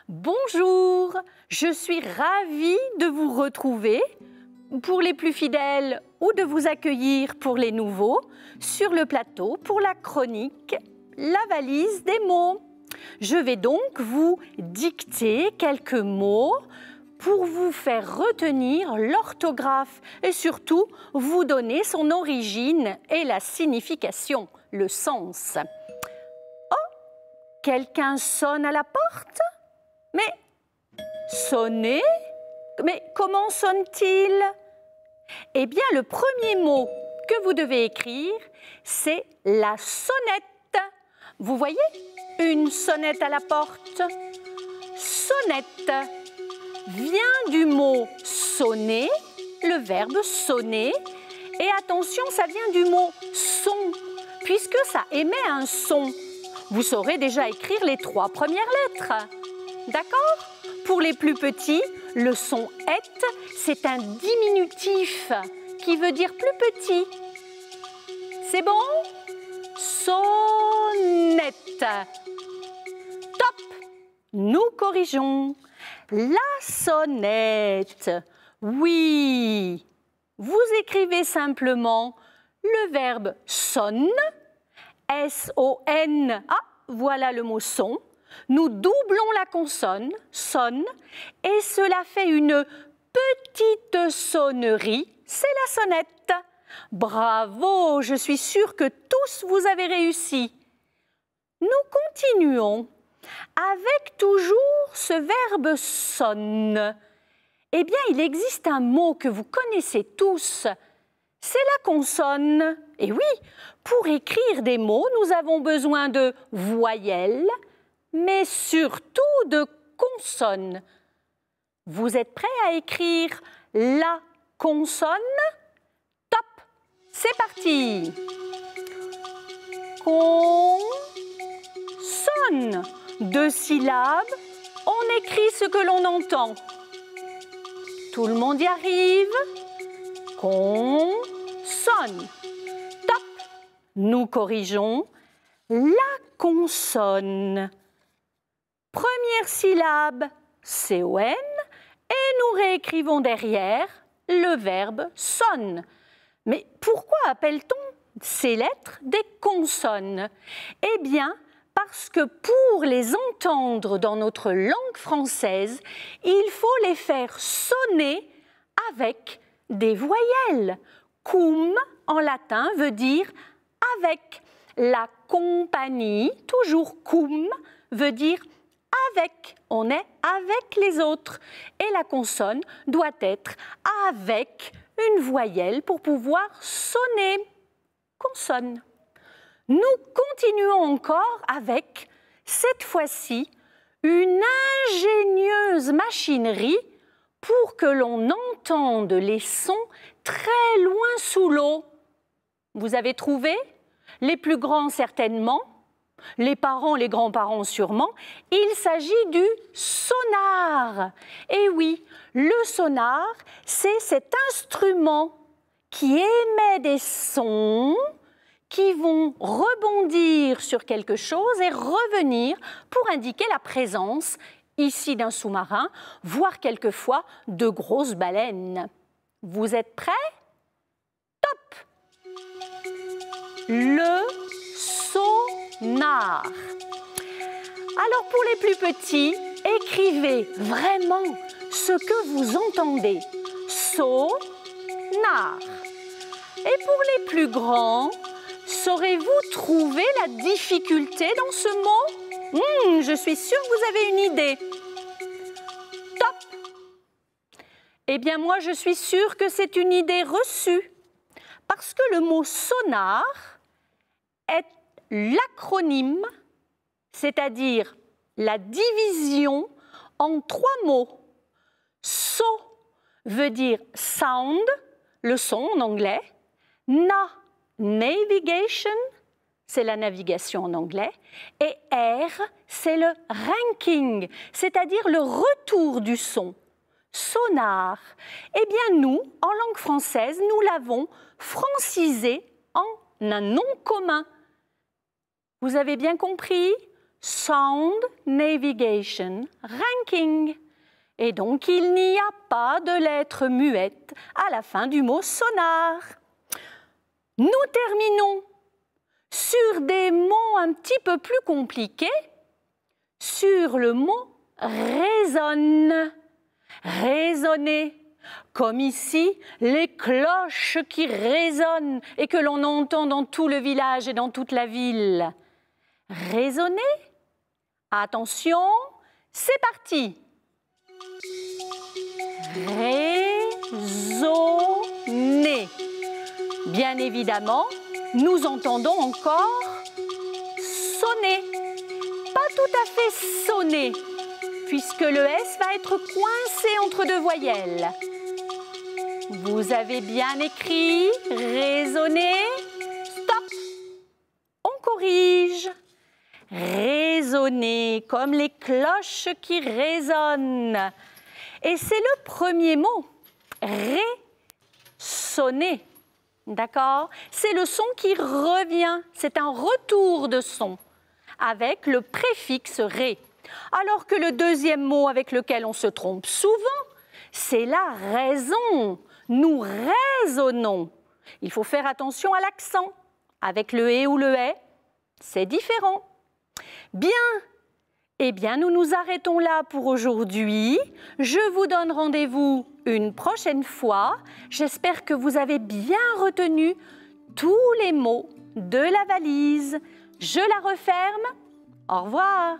Bonjour, je suis ravie de vous retrouver, pour les plus fidèles ou de vous accueillir pour les nouveaux, sur le plateau pour la chronique La valise des mots. Je vais donc vous dicter quelques mots pour vous faire retenir l'orthographe et surtout vous donner son origine et la signification, le sens. Oh, quelqu'un sonne à la porte? Mais sonner? Mais comment sonne-t-il? Eh bien, le premier mot que vous devez écrire, c'est la sonnette. Vous voyez? Une sonnette à la porte. Sonnette vient du mot sonner, le verbe sonner. Et attention, ça vient du mot son, puisque ça émet un son. Vous saurez déjà écrire les 3 premières lettres. D'accord? Pour les plus petits, le son « et », c'est un diminutif qui veut dire plus petit. C'est bon? Sonnette. Top! Nous corrigeons. La sonnette. Oui. Vous écrivez simplement le verbe sonne, S-O-N. Ah, voilà le mot son. Nous doublons la consonne, sonne, et cela fait une petite sonnerie, c'est la sonnette. Bravo, je suis sûre que tous vous avez réussi. Nous continuons avec toujours ce verbe sonne. Eh bien, il existe un mot que vous connaissez tous, c'est la consonne. Et oui, pour écrire des mots, nous avons besoin de voyelles, mais surtout de consonnes. Vous êtes prêts à écrire la consonne? Top! C'est parti! Consonne. 2 syllabes, on écrit ce que l'on entend. Tout le monde y arrive? Consonne. Top! Nous corrigeons la consonne. Première syllabe, C-O-N, et nous réécrivons derrière le verbe sonne. Mais pourquoi appelle-t-on ces lettres des consonnes? Eh bien, parce que pour les entendre dans notre langue française, il faut les faire sonner avec des voyelles. Cum, en latin, veut dire avec. La compagnie, toujours cum, veut dire avec. On est avec les autres. Et la consonne doit être avec une voyelle pour pouvoir sonner. Consonne. Nous continuons encore avec, cette fois-ci, une ingénieuse machinerie pour que l'on entende les sons très loin sous l'eau. Vous avez trouvé? Les plus grands certainement, les parents, les grands-parents sûrement. Il s'agit du sonar. Et oui, le sonar, c'est cet instrument qui émet des sons qui vont rebondir sur quelque chose et revenir pour indiquer la présence ici d'un sous-marin, voire quelquefois de grosses baleines. Vous êtes prêts? Top! Le sonar. Alors pour les plus petits, écrivez vraiment ce que vous entendez. Sonar. Et pour les plus grands, saurez-vous trouver la difficulté dans ce mot? Je suis sûre que vous avez une idée. Top! Eh bien moi, je suis sûre que c'est une idée reçue. Parce que le mot sonar est l'acronyme, c'est-à-dire la division en 3 mots. So veut dire sound, le son en anglais. Na, navigation, c'est la navigation en anglais. Et R, c'est le ranking, c'est-à-dire le retour du son. Sonar. Eh bien nous, en langue française, nous l'avons francisé en un nom commun. Vous avez bien compris? Sound Navigation Ranking. Et donc, il n'y a pas de lettre muette à la fin du mot sonar. Nous terminons sur des mots un petit peu plus compliqués, sur le mot résonne. Résonner, comme ici, les cloches qui résonnent et que l'on entend dans tout le village et dans toute la ville. Résonner? Attention, c'est parti. Résonner. Bien évidemment, nous entendons encore sonner. Pas tout à fait sonner, puisque le S va être coincé entre deux voyelles. Vous avez bien écrit résonner. Stop. On corrige. Résonner, comme les cloches qui résonnent. Et c'est le premier mot. Ré-sonner. D'accord? C'est le son qui revient. C'est un retour de son avec le préfixe ré. Alors que le deuxième mot avec lequel on se trompe souvent, c'est la raison. Nous raisonnons. Il faut faire attention à l'accent. Avec le et ou le est, c'est différent. Bien, eh bien, nous nous arrêtons là pour aujourd'hui. Je vous donne rendez-vous une prochaine fois. J'espère que vous avez bien retenu tous les mots de la valise. Je la referme. Au revoir.